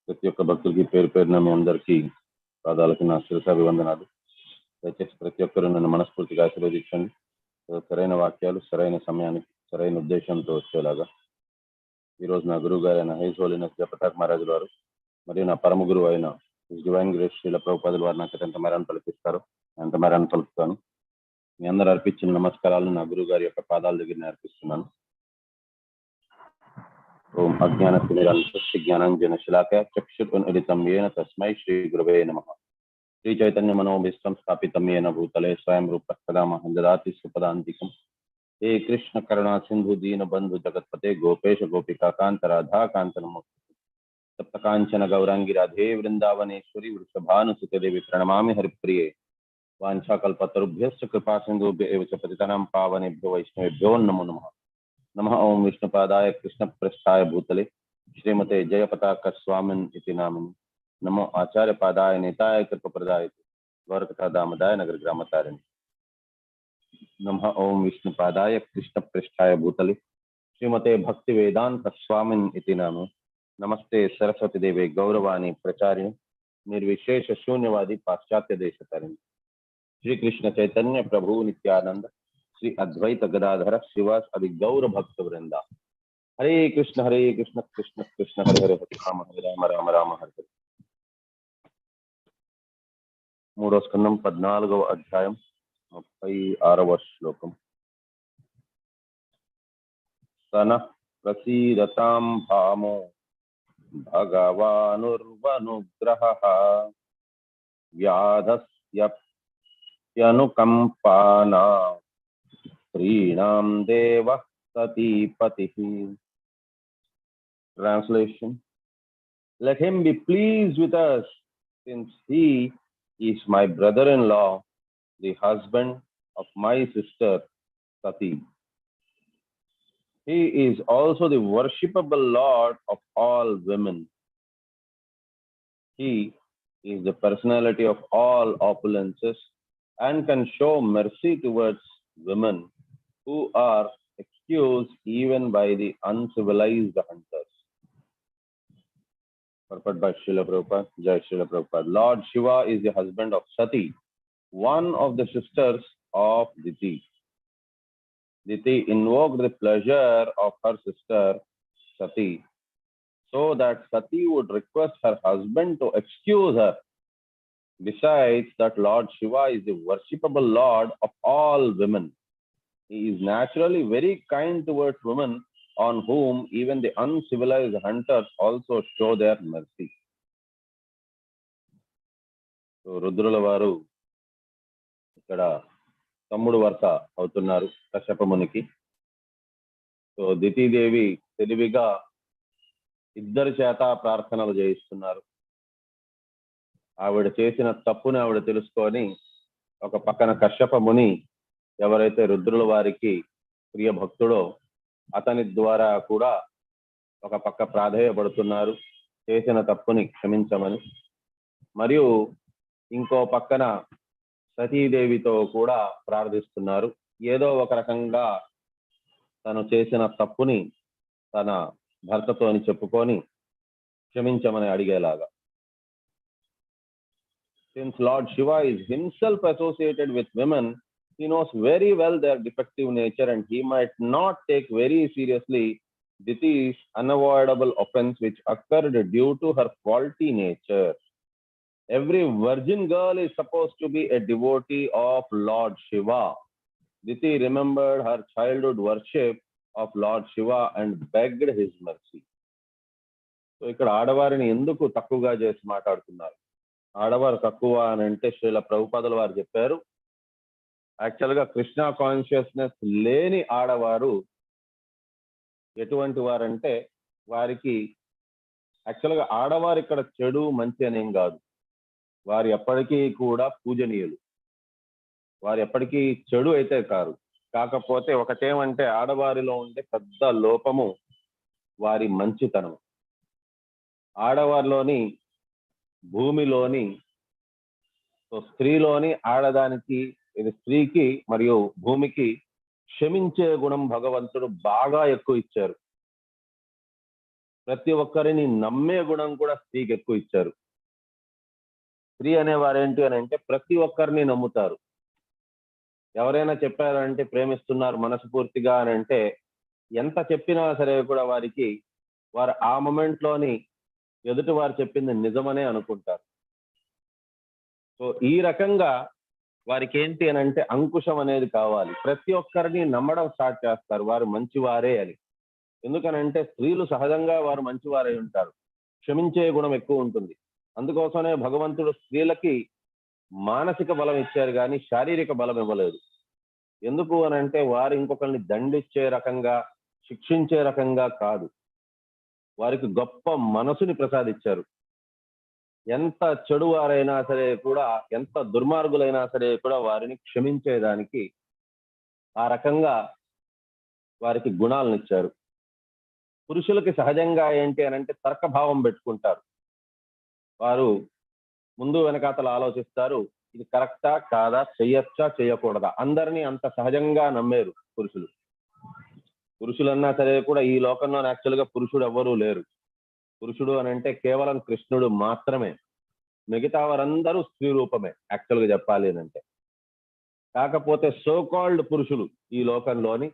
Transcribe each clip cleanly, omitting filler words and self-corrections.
ప్రతి ఒక్క భక్తులకి పేరు పేరున మీ అందరికీ పాదాలకి నా శిరసాభివందనాలు. దయచేసి ప్రతి ఒక్కరు నన్ను మనస్ఫూర్తిగా ఆశీర్వదించండి. సరైన వాక్యాలు సరైన సమయానికి సరైన ఉద్దేశంతో వచ్చేలాగా ఈరోజు నా గురువు గారైన హైజ్ హోలీనెస్ జపతాక్ మహారాజుల వారు మరియు నా పరమ గురువు అయిన డివైన్ గ్రేస్ శ్రీల ప్రభుపాదుల వారు నాకు ఎంత మేరాన్ని పలికిస్తారు, ఎంత మేరాన్ని పలుకుతాను. మీ అందరూ అర్పించిన నమస్కారాలను నా గురువు గారి యొక్క పాదాల దగ్గర అర్పిస్తున్నాను. ఓం అజ్ఞానతిమిరాంతస్య జ్ఞానాంజన శలాకయ చక్షురున్మిలితం యేన తస్మై శ్రీ గురవే నమః. శ్రీ చైతన్య మనోభీష్టం స్థాపితం యేన భూతలే స్వయం రూపః కదా మహ్యం దదాతి సుపదాంతికం. హే కృష్ణ కరుణా సింధు దీన బంధు జగత్పతే గోపేశ గోపికా కాంత రాధా కాంత నమోస్తుతే. సప్త కాంచన గౌరాంగి రాధే వృందావనేశ్వరి వృషభానుసుతే దేవి ప్రణమామి హరిప్రిये. వాంఛాకల్పతరుభ్యశ్చ కృపా సింధుభ్య ఏవ చ పతితానాం పావనేభ్యో వైష్ణవేభ్యో నమో నమః. नमः ओं विष्णुपादाय कृष्णपृष्ठाय भूतले श्रीमते जयपताक स्वामिन् इति नामिनि. नमो आचार्यपादाय नेताय कृपप्रदाय द्वारकदामदाय नगरग्रामतारिणे. नमः ओं विष्णुपादाय कृष्णपृष्ठाय भूतले श्रीमते भक्तिवेदांत स्वामिन् इति नामिनि. नमस्ते सरस्वती देवे गौरवाणी प्रचारिणे निर्विशेष शून्यवादी पाश्चात्य देशतारिणे. श्री कृष्ण चैतन्य प्रभु नित्यानंद श्री अद्वैत गदाधर शिवास आदि गौर भक्त वृंदा. हरे कृष्ण कृष्ण कृष्ण हरे हरे हरे राम राम राम हरे हरे. మూడో స్కందం 14వ అధ్యాయం 36వ శ్లోకం. సన ప్రసీదతాం భామో భగవానుర్వనుగ్రహః వ్యాధస్యనుకంపానా Srinam Deva Satipatihi. Translation: let him be pleased with us, since he is my brother-in-law, the husband of my sister Sati. He is also the worshipable Lord of all women. He is the personality of all opulences and can show mercy towards women who are excused even by the uncivilized hunters. Purport by Srila Prabhupada. Jai Srila Prabhupada. Lord Shiva is the husband of Sati, one of the sisters of Diti. Diti invoked the pleasure of her sister Sati so that Sati would request her husband to excuse her. Besides that, Lord Shiva is the worshipable Lord of all women. He is naturally very kind towards women, on whom even the uncivilized hunters also show their mercy. So రుద్రుల వారు ఇక్కడ తమ్ముడు వరుస అవుతున్నారు Kashyapa మునికి. So దితీదేవి తెలివిగా ఇద్దరి చేత ప్రార్థనలు చేయిస్తున్నారు. ఆవిడ చేసిన తప్పుని ఆవిడ తెలుసుకొని ఒక పక్కన కశ్యప ముని ఎవరైతే రుద్రుల వారికి ప్రియ భక్తుడో అతని ద్వారా కూడా ఒక పక్క ప్రాధేయపడుతున్నారు చేసిన తప్పుని క్షమించమని. మరియు ఇంకో పక్కన సతీదేవితో కూడా ప్రార్థిస్తున్నారు, ఏదో ఒక రకంగా తను చేసిన తప్పుని తన భర్తతోని చెప్పుకొని క్షమించమని అడిగేలాగా. Since Lord Shiva is himself associated with women, he knows very well their defective nature, and he might not take very seriously Diti's unavoidable offense which occurred due to her faulty nature. Every virgin girl is supposed to be a devotee of Lord Shiva. Diti remembered her childhood worship of Lord Shiva and begged his mercy. So ఇక్కడ ఆడవారిని ఎందుకు తక్కువగా చేసి మాట్లాడుతున్నారు? ఆడవారు తక్కువ అని అంటే శ్రీల ప్రభుపాదుల వారు చెప్పారు, యాక్చువల్గా కృష్ణ కాన్షియస్నెస్ లేని ఆడవారు ఎటువంటి వారంటే వారికి యాక్చువల్గా ఆడవారు ఇక్కడ చెడు మంచి అనేం కాదు, వారు ఎప్పటికీ కూడా పూజనీయులు, వారు ఎప్పటికీ చెడు అయితే కారు. కాకపోతే ఒకటేమంటే ఆడవారిలో ఉండే పెద్ద లోపము వారి మంచితనం. ఆడవారిలోని భూమిలోని స్త్రీలోని ఆడదానికి, ఇది స్త్రీకి మరియు భూమికి క్షమించే గుణం భగవంతుడు బాగా ఎక్కువ ఇచ్చారు. ప్రతి ఒక్కరిని నమ్మే గుణం కూడా స్త్రీకి ఎక్కువ ఇచ్చారు. స్త్రీ అనేవారు ఏంటి అని అంటే ప్రతి ఒక్కరిని నమ్ముతారు. ఎవరైనా చెప్పారంటే ప్రేమిస్తున్నారు మనస్ఫూర్తిగా అని అంటే ఎంత చెప్పినా సరే కూడా వారు ఆ మొమెంట్లోని ఎదుటి వారు చెప్పింది నిజమనే అనుకుంటారు. సో ఈ రకంగా వారికి ఏంటి అని అంటే అంకుశం అనేది కావాలి. ప్రతి ఒక్కరిని నమ్మడం స్టార్ట్ చేస్తారు వారు మంచివారే అని. ఎందుకనంటే స్త్రీలు సహజంగా వారు మంచివారై ఉంటారు. క్షమించే గుణం ఎక్కువ ఉంటుంది. అందుకోసమే భగవంతుడు స్త్రీలకి మానసిక బలం ఇచ్చారు కానీ శారీరక బలం ఇవ్వలేదు. ఎందుకు అని అంటే వారు ఇంకొకరిని దండించే రకంగా, శిక్షించే రకంగా కాదు. వారికి గొప్ప మనసుని ప్రసాదించారు. ఎంత చెడు వారైనా సరే కూడా, ఎంత దుర్మార్గులైనా సరే కూడా వారిని క్షమించేదానికి ఆ రకంగా వారికి గుణాలను ఇచ్చారు. పురుషులకి సహజంగా ఏంటి అని అంటే తర్కభావం పెట్టుకుంటారు. వారు ముందు వెనకాతలు ఆలోచిస్తారు. ఇది కరెక్టా కాదా, చెయ్యొచ్చా చేయకూడదా, అందరినీ అంత సహజంగా నమ్మేరు పురుషులు. పురుషులన్నా సరే కూడా ఈ లోకంలో యాక్చువల్గా పురుషుడు ఎవ్వరూ లేరు. పురుషుడు అని అంటే కేవలం కృష్ణుడు మాత్రమే. మిగతా వారందరూ స్త్రీ రూపమే యాక్చువల్గా చెప్పాలి అని అంటే. కాకపోతే సో కాల్డ్ పురుషులు ఈ లోకంలోని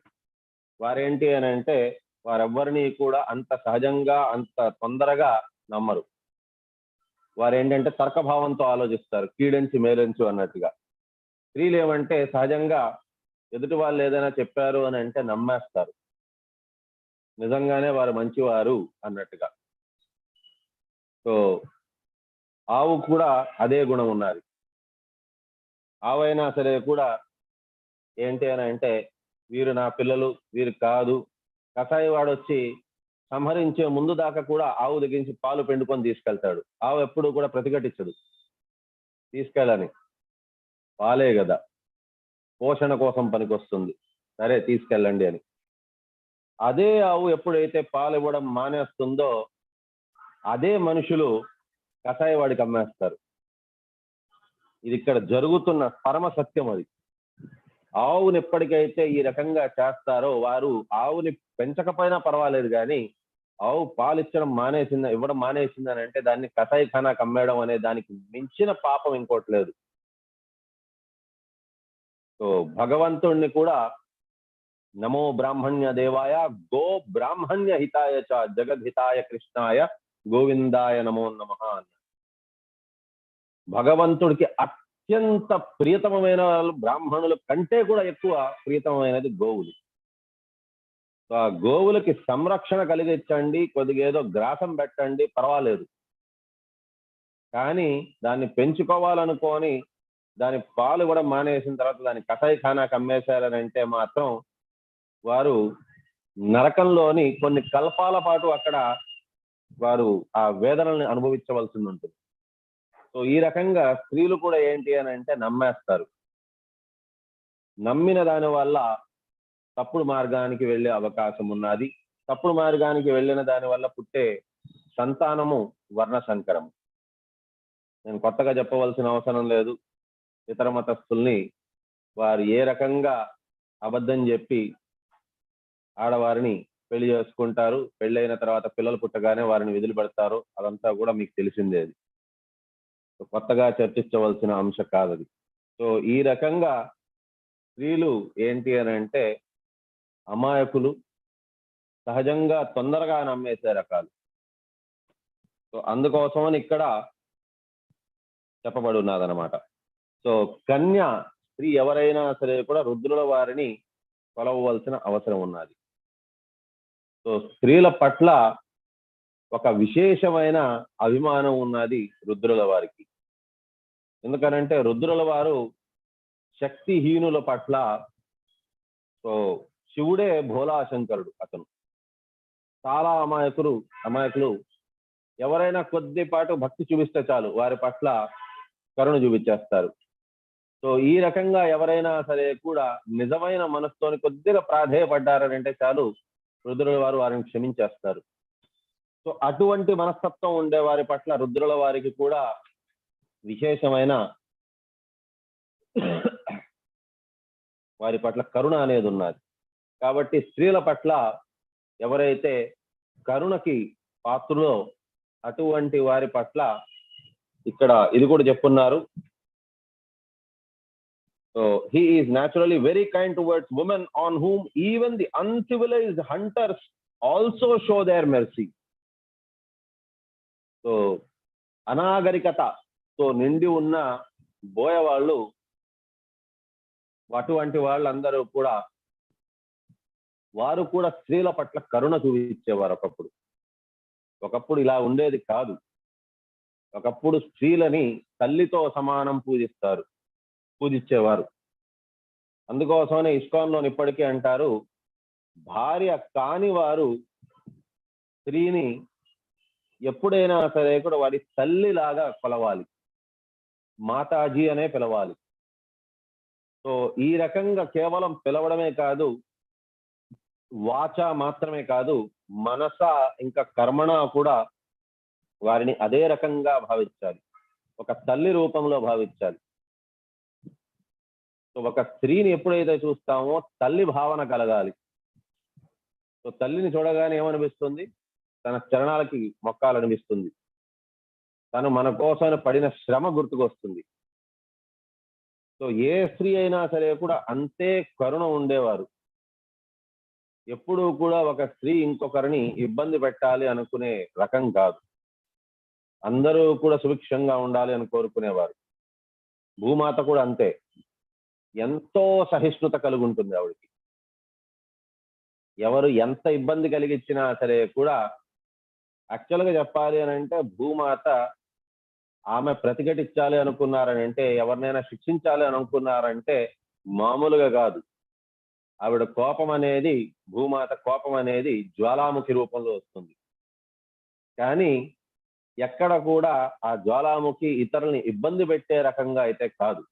వారేంటి అని అంటే వారెవ్వరినీ కూడా అంత సహజంగా అంత తొందరగా నమ్మరు. వారేంటంటే తర్కభావంతో ఆలోచిస్తారు, కీడెంచి మేలెంచు అన్నట్టుగా. స్త్రీలు ఏమంటే సహజంగా ఎదుటి వాళ్ళు ఏదైనా చెప్పారు అని అంటే నమ్మేస్తారు, నిజంగానే వారు మంచివారు అన్నట్టుగా. సో ఆవు కూడా అదే గుణం ఉన్నది. ఆవైనా సరే కూడా ఏంటి అని అంటే వీరు నా పిల్లలు, వీరు కాదు. కషాయి వాడు వచ్చి సంహరించే ముందు దాకా కూడా ఆవు దగ్గరించి పాలు పిండుకొని తీసుకెళ్తాడు. ఆవు ఎప్పుడు కూడా ప్రతిఘటించదు, తీసుకెళ్ళని, పాలే కదా, పోషణ కోసం పనికొస్తుంది, సరే తీసుకెళ్ళండి అని. అదే ఆవు ఎప్పుడైతే పాలు ఇవ్వడం మానేస్తుందో అదే మనుషులు కషాయి వాడికి అమ్మేస్తారు. ఇది ఇక్కడ జరుగుతున్న పరమ సత్యం. అది ఆవుని ఎప్పటికైతే ఈ రకంగా చేస్తారో వారు ఆవుని పెంచకపోయినా పర్వాలేదు, కానీ ఆవు పాలు ఇవ్వడం మానేసిందని అంటే దాన్ని కషాయి ఖానాకు అమ్మేయడం అనే దానికి మించిన పాపం ఇంకోటి లేదు. సో భగవంతుణ్ణి కూడా నమో బ్రాహ్మణ్య దేవాయ గో బ్రాహ్మణ్య హితాయ చ జగద్హితాయ కృష్ణాయ గోవిందాయ నమో నమః అన్న. భగవంతుడికి అత్యంత ప్రియతమైన బ్రాహ్మణుల కంటే కూడా ఎక్కువ ప్రియతమైనది గోవులు. ఆ గోవులకి సంరక్షణ కలిగించండి, కొద్దిగా ఏదో గ్రాసం పెట్టండి, పర్వాలేదు. కానీ దాన్ని పెంచుకోవాలనుకొని దాని పాలు కూడా మానేసిన తర్వాత దాని కషాయి ఖానాకు అమ్మేశారని అంటే మాత్రం వారు నరకంలోని కొన్ని కల్పాల పాటు అక్కడ వారు ఆ వేదనల్ని అనుభవించవలసి ఉంటుంది. సో ఈ రకంగా స్త్రీలు కూడా ఏంటి అని అంటే నమ్మేస్తారు. నమ్మిన దాని వల్ల తప్పుడు మార్గానికి వెళ్ళే అవకాశం ఉన్నది. తప్పుడు మార్గానికి వెళ్ళిన దాని వల్ల పుట్టే సంతానము వర్ణ సంకరము. నేను కొత్తగా చెప్పవలసిన అవసరం లేదు. ఇతర మతస్థుల్ని వారు ఏ రకంగా అబద్ధం చెప్పి ఆడవారిని పెళ్లి చేసుకుంటారు, పెళ్ళైన తర్వాత పిల్లలు పుట్టగానే వారిని వదిలిపెడతారు, అదంతా కూడా మీకు తెలిసిందే. అది కొత్తగా చర్చించవలసిన అంశం కాదది. సో ఈ రకంగా స్త్రీలు ఏంటి అని అంటే అమాయకులు, సహజంగా తొందరగా నమ్మేసే రకాలు. సో అందుకోసమని ఇక్కడ చెప్పబడి ఉన్నదన్నమాట. సో కన్య స్త్రీ ఎవరైనా సరే కూడా రుద్రుల వారిని కొలవవలసిన అవసరం ఉన్నది. సో స్త్రీల పట్ల ఒక విశేషమైన అభిమానం ఉన్నది రుద్రుల వారికి. ఎందుకనంటే రుద్రుల వారు శక్తిహీనుల పట్ల, సో శివుడే భోలాశంకరుడు, అతను చాలా అమాయకులు ఎవరైనా కొద్దిపాటు భక్తి చూపిస్తే చాలు వారి పట్ల కరుణ చూపించేస్తారు. సో ఈ రకంగా ఎవరైనా సరే కూడా నిజమైన మనసుతోని కొద్దిగా ప్రాధేయపడ్డారని అంటే చాలు రుద్రుల వారు వారిని క్షమించేస్తారు. సో అటువంటి మనస్తత్వం ఉండే వారి పట్ల రుద్రుల వారికి కూడా విశేషమైన వారి పట్ల కరుణ అనేది ఉన్నది. కాబట్టి స్త్రీల పట్ల ఎవరైతే కరుణకి పాత్రలో అటువంటి వారి పట్ల ఇక్కడ ఇది కూడా చెప్పున్నారు. So he is naturally very kind towards women on whom even the uncivilized hunters also show their mercy. So అనాగరికతతో నిండి ఉన్న బోయవాళ్ళు అటువంటి వాళ్ళందరూ కూడా వారు కూడా స్త్రీల పట్ల కరుణ చూపించేవారు. ఒకప్పుడు ఇలా ఉండేది కాదు. ఒకప్పుడు స్త్రీలని తల్లితో సమానం పూజించేవారు. అందుకోసమనే ఇస్కాన్లో ఇప్పటికీ అంటారు, భార్య కాని వారు స్త్రీని ఎప్పుడైనా సరే కూడా వారి తల్లిలాగా కొలవాలి, మాతాజీ అనే పిలవాలి. సో ఈ రకంగా కేవలం పిలవడమే కాదు, వాచ మాత్రమే కాదు, మనస ఇంకా కర్మణ కూడా వారిని అదే రకంగా భావించాలి, ఒక తల్లి రూపంలో భావించాలి. సో ఒక స్త్రీని ఎప్పుడైతే చూస్తామో తల్లి భావన కలగాలి. సో తల్లిని చూడగానే ఏమనిపిస్తుంది? తన చరణాలకి మొక్కాలనిపిస్తుంది. తను మన కోసం పడిన శ్రమ గుర్తుకొస్తుంది. సో ఏ స్త్రీ అయినా సరే కూడా అంతే కరుణ ఉండేవారు. ఎప్పుడూ కూడా ఒక స్త్రీ ఇంకొకరిని ఇబ్బంది పెట్టాలి అనుకునే రకం కాదు. అందరూ కూడా సుభిక్షంగా ఉండాలి అని కోరుకునేవారు. భూమాత కూడా అంతే, ఎంతో సహిష్ణుత కలిగి ఉంటుంది ఆవిడికి. ఎవరు ఎంత ఇబ్బంది కలిగించినా సరే కూడా, యాక్చువల్గా చెప్పాలి అని అంటే భూమాత ఆమె ప్రతిఘటించాలి అనుకున్నారని అంటే, ఎవరినైనా శిక్షించాలి అనుకున్నారంటే మామూలుగా కాదు. ఆవిడ కోపం అనేది, భూమాత కోపం అనేది జ్వాలాముఖి రూపంలో వస్తుంది. కానీ ఎక్కడ కూడా ఆ జ్వాలాముఖి ఇతరుల్ని ఇబ్బంది పెట్టే రకంగా అయితే కాదు.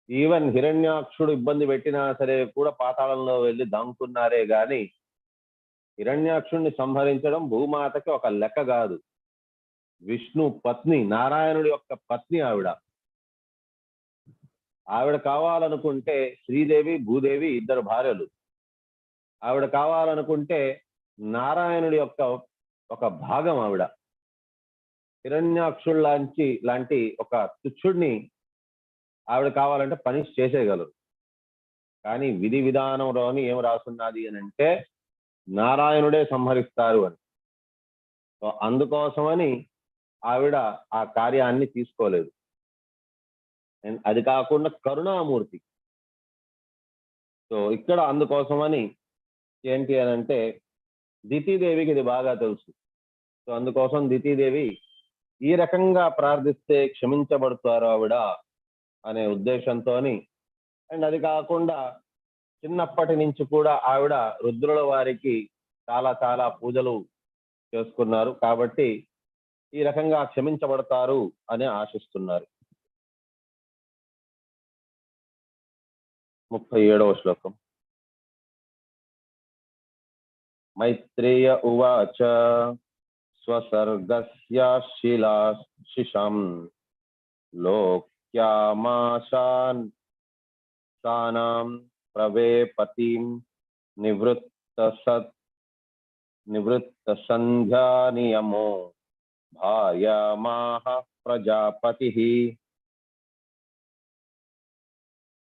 ఈవెన్ హిరణ్యాక్షుడు ఇబ్బంది పెట్టినా సరే కూడా పాతాళంలో వెళ్ళి దాంకున్నారే గాని హిరణ్యాక్షుడిని సంహరించడం భూమాతకి ఒక లెక్క కాదు. విష్ణు పత్ని, నారాయణుడి యొక్క పత్ని ఆవిడ కావాలనుకుంటే శ్రీదేవి భూదేవి ఇద్దరు భార్యలు. ఆవిడ కావాలనుకుంటే నారాయణుడి యొక్క ఒక భాగం ఆవిడ. హిరణ్యాక్షుడు లాంటి ఒక తుచ్చుడిని ఆవిడ కావాలంటే పనిష్ చేసేయగలరు. కానీ విధి విధానంలోని ఏం రాసున్నది అని అంటే నారాయణుడే సంహరిస్తారు అని. సో అందుకోసమని ఆవిడ ఆ కార్యాన్ని తీసుకోలేదు. అది కాకుండా కరుణామూర్తి. సో ఇక్కడ అందుకోసమని ఏంటి అని అంటే దితీదేవికి ఇది బాగా తెలుసు. సో అందుకోసం దితీదేవి ఈ రకంగా ప్రార్థిస్తే క్షమించబడతారు ఆవిడ అనే ఉద్దేశంతో, అండ్ అది కాకుండా చిన్నప్పటి నుంచి కూడా ఆవిడ రుద్రుల వారికి చాలా చాలా పూజలు చేసుకున్నారు కాబట్టి ఈ రకంగా క్షమించబడతారు అని ఆశిస్తున్నారు. 37వ శ్లోకం. మైత్రేయ ఉవాచ స్వసర్గస్య శిలాశిషం లోక్యామాశాన్ సానాం ప్రవేపతిం నివృత్త సంధ్యా నియమో భార్యామాహ Prajapati.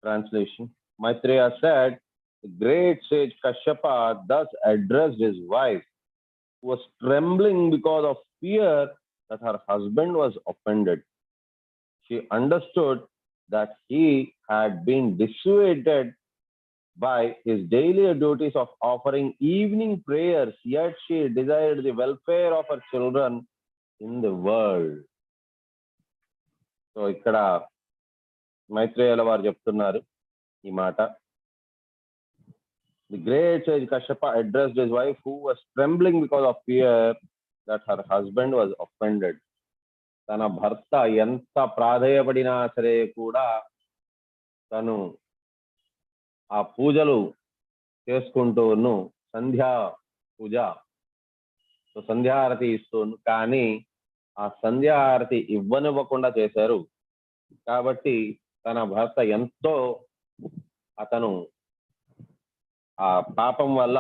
Translation. Maitreya said, the great sage Kashyapa thus addressed his wife, who was trembling because of fear that her husband was offended. She understood that he had been dissuaded by his daily duties of offering evening prayers, yet she desired the welfare of her children in the world. So ikkada మైత్రేయుల వారు చెప్తున్నారు ఈ మాట. The great sage Kashyapa addressed his wife who was trembling because of fear that her husband was offended. తన భర్త ఎంత ప్రాధేయపడినా సరే కూడా తను ఆ పూజలు చేసుకుంటూను, సంధ్యా పూజ, సంధ్యాహారతి ఇస్తూను, కానీ ఆ సంధ్యాహారతి ఇవ్వనివ్వకుండా చేశారు. కాబట్టి తన భర్త ఎంతో ఆ పాపం వల్ల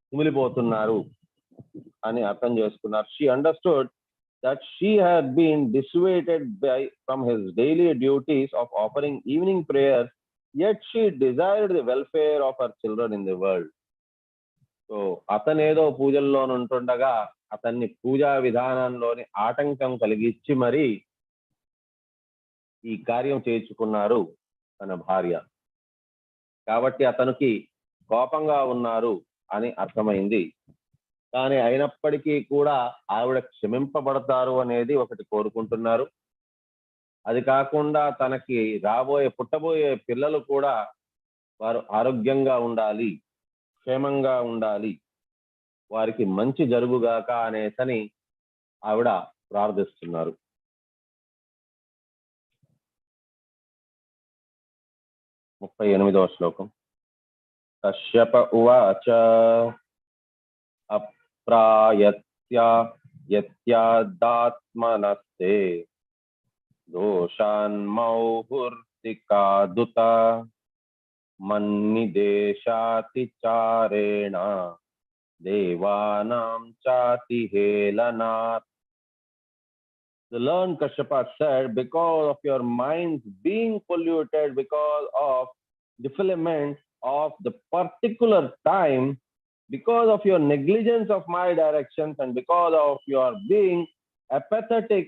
కుమిలిపోతున్నారు అని అర్థం చేసుకున్నారు. She understood that she had been dissuaded from his daily duties of offering evening prayers, yet she desired the welfare of her children in the world. So అతనేదో పూజల్లో ఉంటుండగా అతన్ని పూజా విధానంలోని ఆటంకం కలిగించి మరి ఈ కార్యం చేయించుకున్నారు తన భార్య. కాబట్టి అతనికి కోపంగా ఉన్నారు అని అర్థమైంది. కానీ అయినప్పటికీ కూడా ఆవిడ క్షమింపబడతారు అనేది ఒకటి కోరుకుంటున్నారు. అది కాకుండా తనకి పుట్టబోయే పిల్లలు కూడా వారు ఆరోగ్యంగా ఉండాలి, క్షేమంగా ఉండాలి, వారికి మంచి జరుగుగాక అనేసని ఆవిడ ప్రార్థిస్తున్నారు. 38వ శ్లోకం. కశ్యప ఉవాచ యత్యాదాత్మనస్తే దోషాన్మౌహుర్తికాదుత మన్నిదేశాతిచారేణ దేవానాం చాతి హేళనాత్. The learned Kashyapa said, because of your minds being polluted because of defilement of the particular time, because of your negligence of my directions, and because of your being apathetic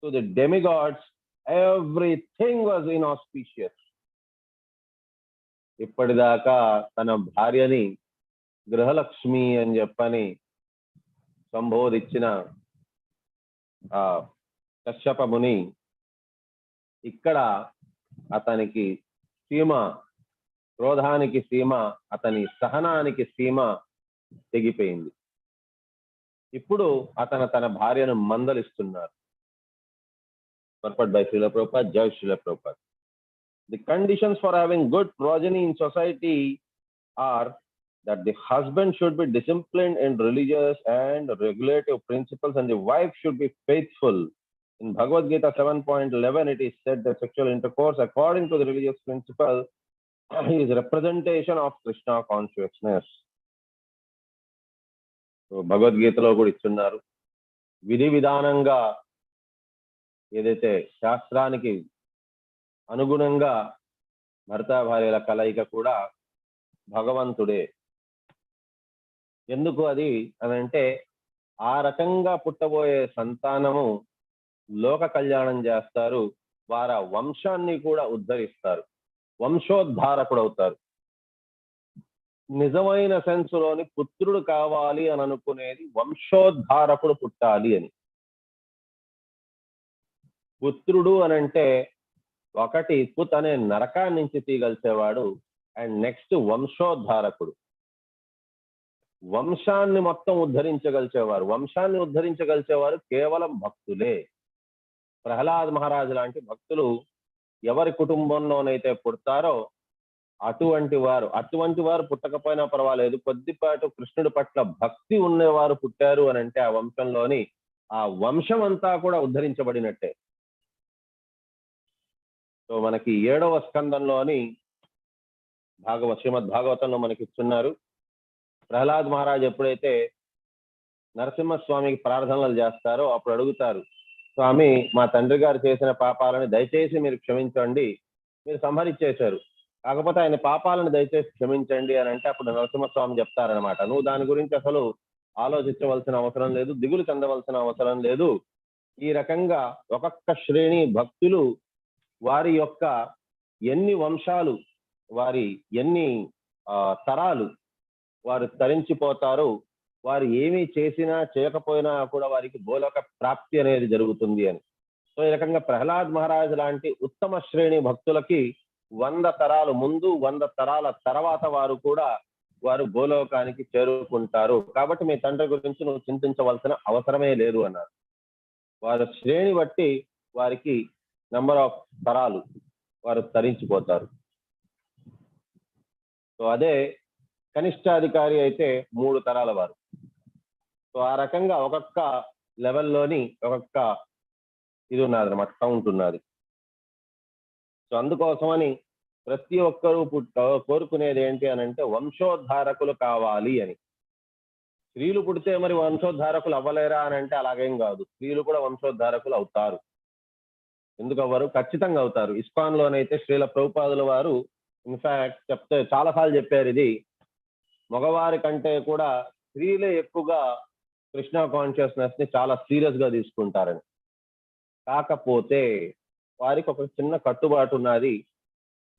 to the demigods, everything was inauspicious. ఇప్పటిదాకా తన భార్యని గృహలక్ష్మి అని చెప్పని సంబోధించిన ఆ కశ్యప ముని ఇక్కడ అతనికి సీమ, క్రోధానికి సీమ, అతని సహనానికి సీమ తెగిపోయింది. ఇప్పుడు తన భార్యను మందలిస్తున్నారు. Purport by Srila Prabhupada, Jai Srila Prabhupada. The conditions for having good progeny in society are that the husband should be disciplined in religious and regulative principles and the wife should be faithful. In Bhagavad Gita 7.11 it is said that sexual intercourse according to the religious principle is representation of Krishna consciousness. భగవద్గీతలో కూడా ఇస్తున్నారు. విధి విధానంగా ఏదైతే శాస్త్రానికి అనుగుణంగా భర్త భార్యల కలయిక కూడా భగవంతుడే. ఎందుకు అది అనంటే ఆ రకంగా పుట్టబోయే సంతానము లోక కళ్యాణం చేస్తారు, వారి వంశాన్ని కూడా ఉద్ధరిస్తారు, వంశోద్ధారకుడు అవుతారు. నిజమైన సెన్స్లోని పుత్రుడు కావాలి అని అనుకునేది వంశోద్ధారకుడు పుట్టాలి అని. పుత్రుడు అనంటే ఒకటి పుత్ అనే నరకాన్ని నుంచి తీగలిసేవాడు, అండ్ నెక్స్ట్ వంశోద్ధారకుడు, వంశాన్ని మొత్తం ఉద్ధరించగలిచేవారు. వంశాన్ని ఉద్ధరించగలిచేవారు కేవలం భక్తులే. ప్రహ్లాద్ మహారాజు లాంటి భక్తులు ఎవరి కుటుంబంలోనైతే పుడతారో అటువంటి వారు పుట్టకపోయినా పర్వాలేదు, కొద్దిపాటు కృష్ణుడి పట్ల భక్తి ఉన్నవారు పుట్టారు అని అంటే ఆ వంశంలోని ఆ వంశం అంతా కూడా ఉద్ధరించబడినట్టే. సో మనకి 7వ స్కందంలోని శ్రీమద్ భాగవతంలో మనకి ఇస్తున్నారు. ప్రహ్లాద్ మహారాజ్ ఎప్పుడైతే నరసింహస్వామికి ప్రార్థనలు చేస్తారో అప్పుడు అడుగుతారు, స్వామి మా తండ్రి గారు చేసిన పాపాలని దయచేసి మీరు క్షమించండి, మీరు సంహరించేశారు, కాకపోతే ఆయన పాపాలను దయచేసి క్షమించండి అని అంటే అప్పుడు నరసింహస్వామి చెప్తారనమాట, నువ్వు దాని గురించి అసలు ఆలోచించవలసిన అవసరం లేదు, దిగులు చెందవలసిన అవసరం లేదు. ఈ రకంగా ఒక్కొక్క శ్రేణి భక్తులు వారి యొక్క ఎన్ని వంశాలు, వారి ఎన్ని తరాలు వారు తరించిపోతారు, వారు ఏమీ చేసినా చేయకపోయినా కూడా వారికి గోలోక ప్రాప్తి అనేది జరుగుతుంది అని. సో ఈ రకంగా ప్రహ్లాద్ మహారాజ్ లాంటి ఉత్తమ శ్రేణి భక్తులకి 100 తరాలు ముందు 100 తరాల తర్వాత వారు గోలోకానికి చేరుకుంటారు. కాబట్టి మీ తండ్రి గురించి నువ్వు చింతించవలసిన అవసరమే లేదు అన్నారు. వారి శ్రేణి బట్టి వారికి నెంబర్ ఆఫ్ తరాలు వారు తరించిపోతారు. సో అదే కనిష్టాధికారి అయితే 3 తరాల వారు. సో ఆ రకంగా ఒక్కొక్క లెవెల్లోని ఒక్కొక్క ఇది ఉన్నది అన్నమాట, కౌంట్ ఉన్నది. సో అందుకోసమని ప్రతి ఒక్కరూ కోరుకునేది ఏంటి అని అంటే వంశోద్ధారకులు కావాలి అని. స్త్రీలు పుడితే మరి వంశోద్ధారకులు అవ్వలేరా అని అంటే అలాగేం కాదు. స్త్రీలు కూడా వంశోద్ధారకులు అవుతారు. ఎందుకు అవ్వరు? ఖచ్చితంగా అవుతారు. ఇస్కాన్ లోనైతే శ్రీల ప్రభుపాదుల వారు ఇన్ఫాక్ట్ చాలాసార్లు చెప్పారు, ఇది మగవారి కంటే కూడా స్త్రీలే ఎక్కువగా కృష్ణ కాన్షియస్నెస్ ని చాలా సీరియస్ గా తీసుకుంటారని. కాకపోతే వారికి ఒక చిన్న కట్టుబాటు ఉన్నది.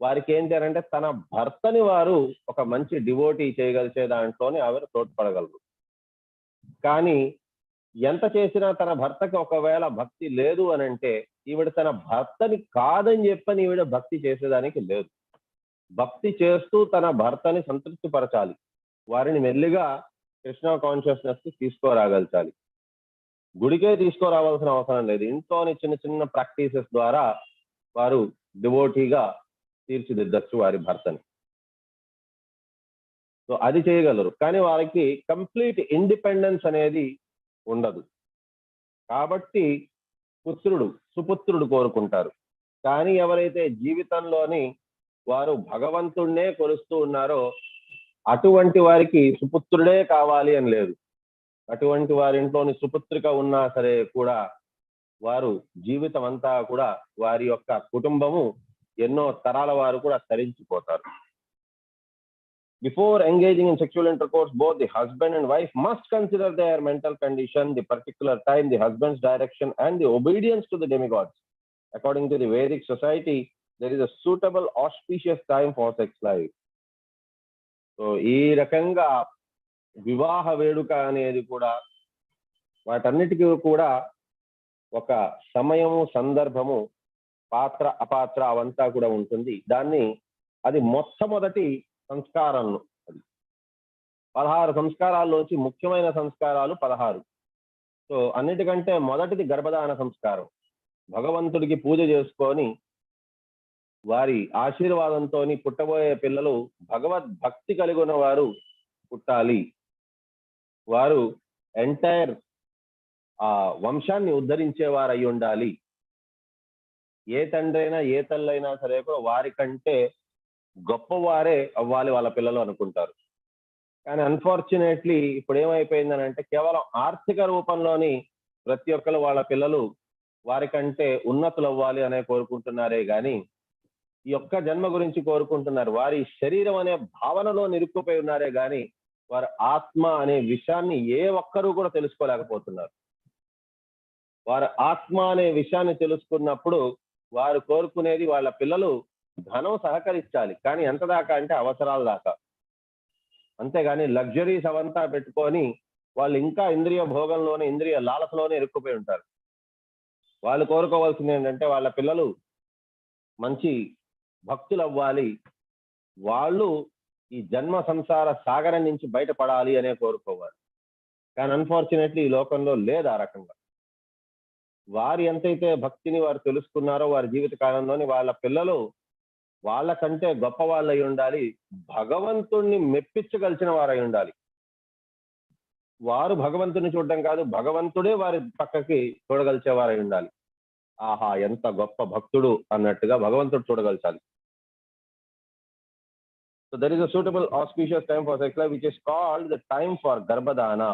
వారికి ఏంటి అంటే తన భర్తని వారు ఒక మంచి డివోటీ చేయగలిగే దాంట్లోనే ఆవిడ తోడ్పడగలరు. కానీ ఎంత చేసినా తన భర్తకి ఒకవేళ భక్తి లేదు అని అంటే ఈవిడ తన భర్తని కాదని చెప్పని ఈవిడ భక్తి చేసేదానికి లేదు. భక్తి చేస్తూ తన భర్తని సంతృప్తి పరచాలి. వారిని మెల్లిగా కృష్ణ కాన్షియస్నెస్ కి తీసుకురాగలచాలి. గుడికే తీసుకురావాల్సిన అవసరం లేదు. ఇంట్లోని చిన్న చిన్న ప్రాక్టీసెస్ ద్వారా వారు డివోటీగా తీర్చిదిద్దచ్చు వారి భర్తని. సో అది చేయగలరు. కానీ వారికి కంప్లీట్ ఇండిపెండెన్స్ అనేది ఉండదు. కాబట్టి సుపుత్రుడు కోరుకుంటారు. కానీ ఎవరైతే జీవితంలోని వారు భగవంతుడినే కొలుస్తూ ఉన్నారో అటువంటి వారికి సుపుత్రుడే కావాలి అని లేదు. అటువంటి వారి ఇంట్లోని సుపుత్రిక ఉన్నా సరే కూడా వారు జీవితం అంతా కూడా వారి యొక్క కుటుంబము ఎన్నో తరాల వారు కూడా తరించిపోతారు. Before engaging in sexual intercourse, both the husband and wife must consider their mental condition, the particular time, the husband's direction, and the obedience to the demigods. According to the Vedic society, there is a suitable, auspicious time for sex life. So, ఈ రకంగా వివాహ వేడుక అనేది కూడా వాటన్నిటికీ కూడా ఒక సమయము, సందర్భము, పాత్ర అపాత్ర అవంతా కూడా ఉంటుంది. అది మొట్టమొదటి సంస్కారాలు. అది 16 సంస్కారాల్లోంచి ముఖ్యమైన సంస్కారాలు 16. సో అన్నిటికంటే మొదటిది గర్భధాన సంస్కారం. భగవంతుడికి పూజ చేసుకొని వారి ఆశీర్వాదంతో పుట్టబోయే పిల్లలు భగవద్భక్తి కలిగి ఉన్న వారు పుట్టాలి. వారు ఎంటైర్ ఆ వంశాన్ని ఉద్ధరించేవారు అయి ఉండాలి. ఏ తండ్రి అయినా ఏ తల్లైనా సరే కూడా వారి కంటే గొప్పవారే అవ్వాలి వాళ్ళ పిల్లలు అనుకుంటారు. కానీ అన్ఫార్చునేట్లీ ఇప్పుడు ఏమైపోయిందని అంటే కేవలం ఆర్థిక రూపంలోని ప్రతి ఒక్కరు వాళ్ళ పిల్లలు వారికంటే ఉన్నతులు అవ్వాలి అనే కోరుకుంటున్నారే గాని ఈ యొక్క జన్మ గురించి కోరుకుంటున్నారు. వారి శరీరం అనే భావనలో నిరుక్కుపోయి ఉన్నారే గాని వారి ఆత్మ అనే విషయాన్ని ఏ ఒక్కరూ కూడా తెలుసుకోలేకపోతున్నారు. వారి ఆత్మ అనే విషయాన్ని తెలుసుకున్నప్పుడు వారు కోరుకునేది వాళ్ళ పిల్లలు ధనం సహకరించాలి. కానీ ఎంత దాకా అంటే అవసరాల దాకా. అంతేగాని లగ్జరీస్ అవంతా పెట్టుకొని వాళ్ళు ఇంకా ఇంద్రియ భోగంలోనే, ఇంద్రియ లాలసలోనే ఇరుక్కుపోయి ఉంటారు. వాళ్ళు కోరుకోవాల్సింది ఏంటంటే వాళ్ళ పిల్లలు మంచి భక్తులు అవ్వాలి, వాళ్ళు ఈ జన్మ సంసార సాగరం నుంచి బయటపడాలి అనే కోరుకోవాలి. కానీ అన్ఫార్చునేట్లీ ఈ లోకంలో లేదు ఆ రకంగా. వారు ఎంతైతే భక్తిని వారు తెలుసుకున్నారో వారి జీవిత కాలంలోని వాళ్ళ పిల్లలు వాళ్ళకంటే గొప్ప వాళ్ళు అయి ఉండాలి, భగవంతుణ్ణి మెప్పించగలిసిన వారు అయి ఉండాలి. వారు భగవంతుని చూడడం కాదు, భగవంతుడే వారి పక్కకి చూడగలిచేవారు అయి ఉండాలి. ఆహా ఎంత గొప్ప భక్తుడు అన్నట్టుగా భగవంతుడు చూడగలచాలి. So there is a suitable auspicious time for sex life which is called the time for Garbhadana.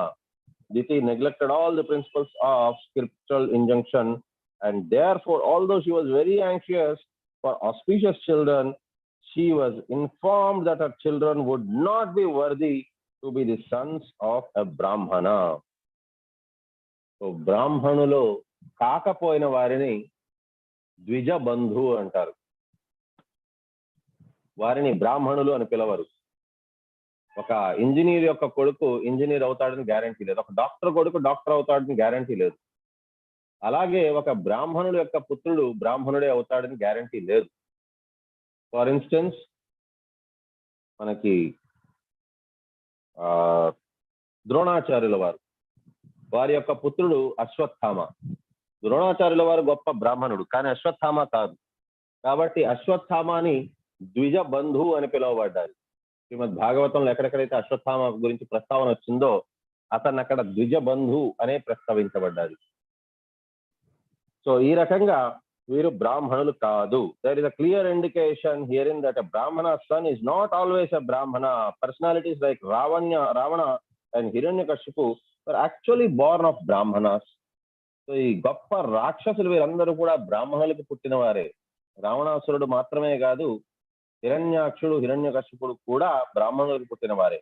Diti neglected all the principles of scriptural injunction and therefore although she was very anxious for auspicious children, she was informed that her children would not be worthy to be the sons of a Brahmana. So Brahmanulo కాకపోయిన వారిని ద్విజ బంధు అంటారు. వారిని బ్రాహ్మణులు అని పిలవరు. ఒక engineer యొక్క కొడుకు engineer అవుతాడని guarantee లేదు. ఒక డాక్టర్ కొడుకు డాక్టర్ అవుతాడని గ్యారంటీ లేదు. అలాగే ఒక బ్రాహ్మణుడు యొక్క పుత్రుడు బ్రాహ్మణుడే అవుతాడని గ్యారంటీ లేదు. ఫర్ ఇన్స్టెన్స్ మనకి ద్రోణాచార్యుల వారి యొక్క పుత్రుడు అశ్వత్థామ. ద్రోణాచార్యుల వారు గొప్ప బ్రాహ్మణుడు, కానీ అశ్వత్థామ కాదు. కాబట్టి అశ్వత్థామాని ద్విజ బంధువు అని పిలువబడ్డారు. శ్రీమద్ భాగవతంలో ఎక్కడెక్కడైతే అశ్వత్థామ గురించి ప్రస్తావన వచ్చిందో అతను అక్కడ ద్విజ బంధు అనే ప్రస్తావించబడ్డారు. సో ఈ రకంగా వీరు బ్రాహ్మణులు కాదు. There is a clear indication herein that a Brahmana son is not always a Brahmana. Personalities like Ravana and Hiranyakashipu were actually born of Brahmanas. So ఈ గొప్ప రాక్షసులు వీరందరూ కూడా బ్రాహ్మణులకు పుట్టిన వారే. రావణాసురుడు మాత్రమే కాదు, హిరణ్యాక్షుడు, హిరణ్యకశిపుడు కూడా బ్రాహ్మణులకు పుట్టిన వారే.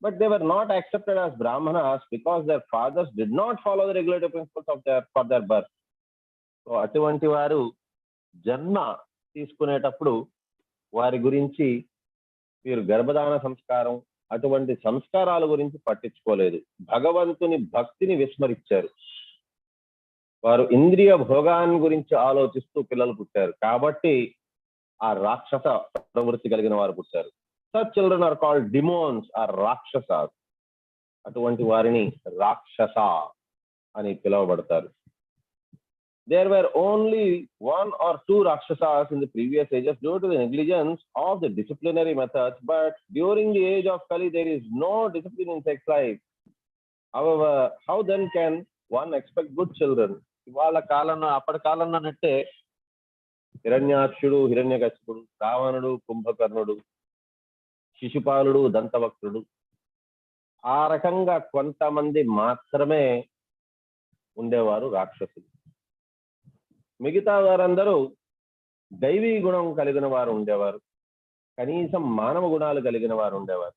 But they were not accepted as Brahmanas because their fathers did not follow the regulatory principles of for their birth. So అటువంటి వారు జన్మ తీసుకునేటప్పుడు వారి గురించి వీరు గర్భధాన సంస్కారం అటువంటి సంస్కారాల గురించి పట్టించుకోలేదు. భగవంతుని భక్తిని విస్మరించారు. వారు ఇంద్రియ భోగాన్ని గురించి ఆలోచిస్తూ పిల్లలు పుట్టారు. కాబట్టి ఆ రాక్షస ప్రవృత్తి కలిగిన వారు పుట్టారు. Such children are called demons or rakshasas. అటువంటి వారిని రాక్షస అని పిలువబడతారు. There were only 1 or 2 rakshasas in the previous ages due to the negligence of the disciplinary methods, but during the age of Kali there is no discipline in sex life. However, how then can one expect good children? ఇవాళ కాలంలో అప్పటి కాలంలో నట్టే హిరణ్యాక్షుడు, హిరణ్యకశిపుడు, రావణుడు, కుంభకర్ణుడు, శిశుపాలుడు, దంతవక్రుడు, ఆ రకంగా కొంతమంది మాత్రమే ఉండేవారు రాక్షసులు. మిగతా వారందరూ దైవీ గుణం కలిగిన వారు ఉండేవారు, కనీసం మానవ గుణాలు కలిగిన వారు ఉండేవారు.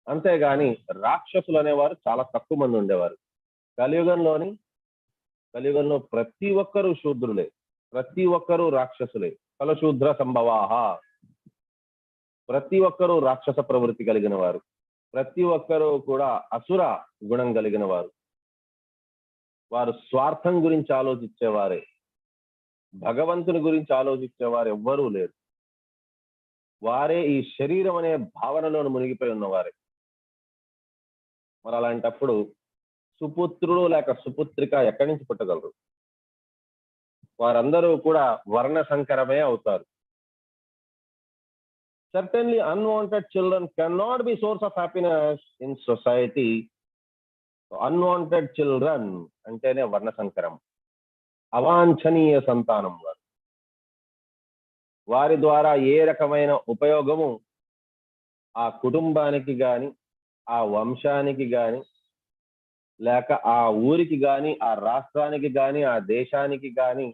అంతేగాని రాక్షసులు అనేవారు చాలా తక్కువ మంది ఉండేవారు. కలియుగంలో ప్రతి ఒక్కరూ శూద్రులే, ప్రతి ఒక్కరూ రాక్షసులే. కలశూద్ర సంభవాహ, ప్రతి ఒక్కరూ రాక్షస ప్రవృత్తి కలిగిన వారు, ప్రతి ఒక్కరూ కూడా అసుర గుణం కలిగిన వారు. వారు స్వార్థం గురించి ఆలోచించేవారే, భగవంతుని గురించి ఆలోచించేవారు ఎవ్వరూ లేరు. వారే ఈ శరీరం అనే భావనలోను మునిగిపోయి ఉన్నవారే. మరి అలాంటప్పుడు సుపుత్రుడు లేక సుపుత్రిక ఎక్కడి నుంచి పుట్టగలరు? వారందరూ కూడా వర్ణ సంకరమే అవుతారు. Certainly unwanted children cannot be source of happiness in society. Unwanted children అంటేనే వర్ణ సంకరం, అవాంఛనీయ సంతానం. వారి ద్వారా ఏ రకమైన ఉపయోగము ఆ కుటుంబానికి గాని, ఆ వంశానికి గాని, లేక ఆ ఊరికి గాని, ఆ రాష్ట్రానికి గాని, ఆ దేశానికి గాని,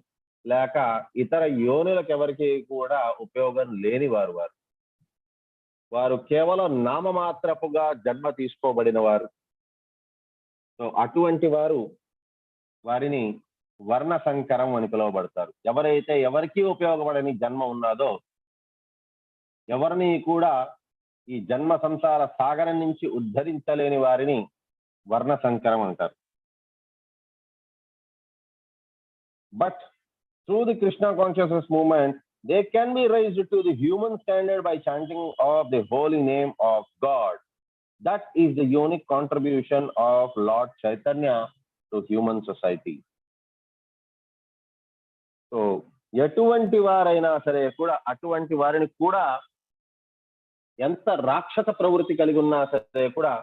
లేక ఇతర యోనులకు ఎవరికి కూడా ఉపయోగం లేని వారు. వారు కేవలం నామమాత్రపుగా జన్మ తీసుకోబడిన వారు. సో అటువంటి వారిని వర్ణ సంకరం అని పిలువబడతారు. ఎవరైతే ఎవరికి ఉపయోగపడని జన్మ ఉన్నదో, ఎవరిని కూడా ఈ జన్మ సంసార సాగరం నుంచి ఉద్ధరించలేని వారిని వర్ణ సంకరం అంటారు. But through the Krishna consciousness movement they can be raised to the human standard by chanting of the holy name of God. That is the unique contribution of Lord Chaitanya to human society. So ఎటువంటి వారైనా సరే కూడా అటువంటి వారిని కూడా ఎంత రాక్షస ప్రవృత్తి కలిగి ఉన్నా సరే కూడా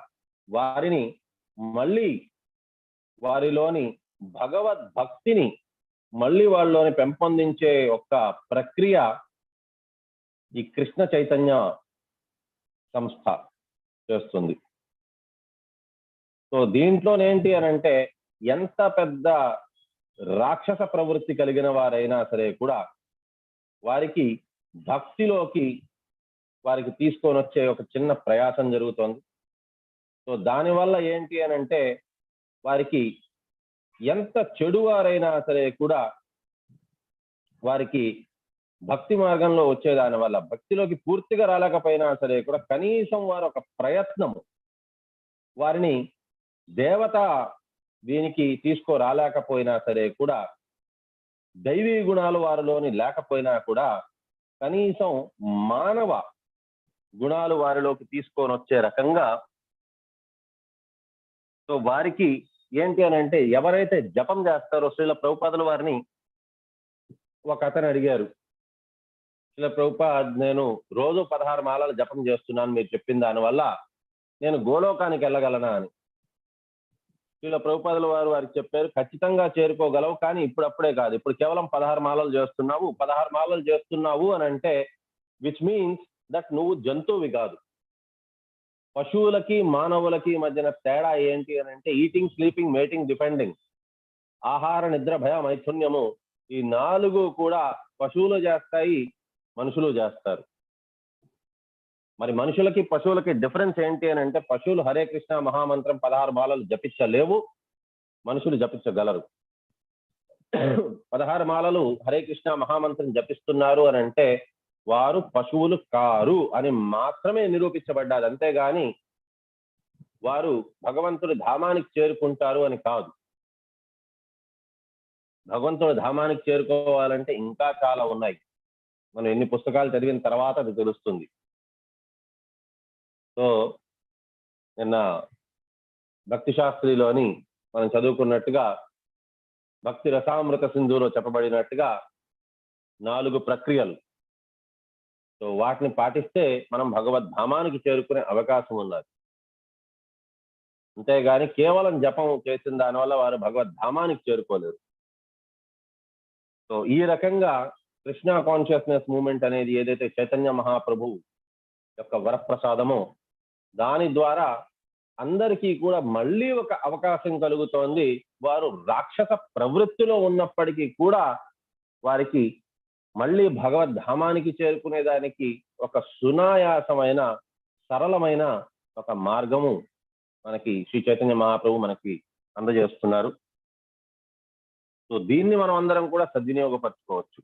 వారిని మళ్ళీ వారిలోని భగవద్భక్తిని మళ్ళీ వాళ్ళలోని పెంపొందించే ఒక ప్రక్రియ ఈ కృష్ణ చైతన్య సంస్థ చేస్తుంది. సో దీంట్లోనేంటి అని అంటే, ఎంత పెద్ద రాక్షస ప్రవృత్తి కలిగిన వారైనా సరే కూడా వారికి భక్తిలోకి వారికి తీసుకొని వచ్చే ఒక చిన్న ప్రయాసం జరుగుతోంది. సో దానివల్ల ఏంటి అని అంటే, వారికి ఎంత చెడు వారైనా సరే కూడా వారికి భక్తి మార్గంలో వచ్చేదాని వల్ల, భక్తిలోకి పూర్తిగా రాలేకపోయినా సరే కూడా కనీసం వారు ఒక ప్రయత్నము, వారిని దేవత దీనికి తీసుకురాలేకపోయినా సరే కూడా, దైవీ గుణాలు వారిలోని లేకపోయినా కూడా కనీసం మానవ గుణాలు వారిలోకి తీసుకొని వచ్చే రకంగా. సో వారికి ఏంటి అని అంటే, ఎవరైతే జపం చేస్తారో, శ్రీల ప్రభుపాదుల వారిని ఒక అతను అడిగారు, శ్రీల ప్రభుపాద్, నేను రోజు 16 మాలలు జపం చేస్తున్నాను, మీరు చెప్పిన దానివల్ల నేను గోలోకానికి వెళ్ళగలనా అని. శ్రీల ప్రభుపాదుల వారికి చెప్పారు, ఖచ్చితంగా చేరుకోగలవు, కానీ ఇప్పుడప్పుడే కాదు. ఇప్పుడు కేవలం 16 మాలలు చేస్తున్నావు. 16 మాలలు చేస్తున్నావు అని అంటే విచ్ మీన్స్ దట్ నువ్వు జంతువువి కాదు. పశువులకి మానవులకి మధ్యన తేడా ఏంటి అని అంటే ఈటింగ్, స్లీపింగ్, మేటింగ్, డిపెండింగ్. ఆహార, నిద్ర, భయ, మైథున్యము, ఈ 4 కూడా పశువులు చేస్తాయి, మనుషులు చేస్తారు. మరి మనుషులకి పశువులకి డిఫరెన్స్ ఏంటి అని అంటే పశువులు హరే కృష్ణ మహామంత్రం 16 మాలలు జపించలేవు, మనుషులు జపించగలరు. 16 మాలలు హరే కృష్ణ మహామంత్రం జపిస్తున్నారు అని అంటే వారు పశువులు కారు అని మాత్రమే నిరూపించబడ్డారు, అంతేగాని వారు భగవంతుడి ధామానికి చేరుకుంటారు అని కాదు. భగవంతుడి ధామానికి చేరుకోవాలంటే ఇంకా చాలా ఉన్నాయి. మనం ఎన్ని పుస్తకాలు చదివిన తర్వాత అది తెలుస్తుంది. సో నిన్న భక్తి శాస్త్రిలోని మనం చదువుకున్నట్టుగా భక్తి రసామృత సింధులో చెప్పబడినట్టుగా 4 ప్రక్రియలు. సో వాటిని పాటిస్తే మనం భగవద్ధామానికి చేరుకునే అవకాశం ఉన్నది. అంతేగాని కేవలం జపం చేసిన దానివల్ల వారు భగవద్ధామానికి చేరుకోలేరు. సో ఈ రకంగా కృష్ణ కాన్షియస్నెస్ మూవ్మెంట్ అనేది ఏదైతే చైతన్య మహాప్రభు యొక్క వరప్రసాదమో దాని ద్వారా అందరికీ కూడా మళ్ళీ ఒక అవకాశం కలుగుతోంది. వారు రాక్షస ప్రవృత్తిలో ఉన్నప్పటికీ కూడా వారికి మళ్ళీ భగవద్ధామానికి చేరుకునేదానికి ఒక సునాయాసమైన సరళమైన ఒక మార్గము మనకి శ్రీ చైతన్య మహాప్రభు మనకి అందజేస్తున్నారు. సో దీన్ని మనం అందరం కూడా సద్వినియోగపరచుకోవచ్చు.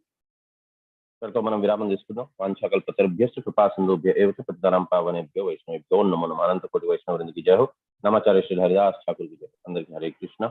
ఇక్కడితో మనం విరామం తీసుకుందాం. వాంఛాకల్పతరుభ్యశ్చ కృపాసింధుభ్యో ఏవ చ పతితానాం పావనేభ్యో వైష్ణవేభ్యో నమో నమః. అనంత కోటి వైష్ణవవృందకి జయ హో. నమాచార్య శ్రీ హరిదాస్ ఠాకూర్ కి జయ. అందరికీ హరే కృష్ణ.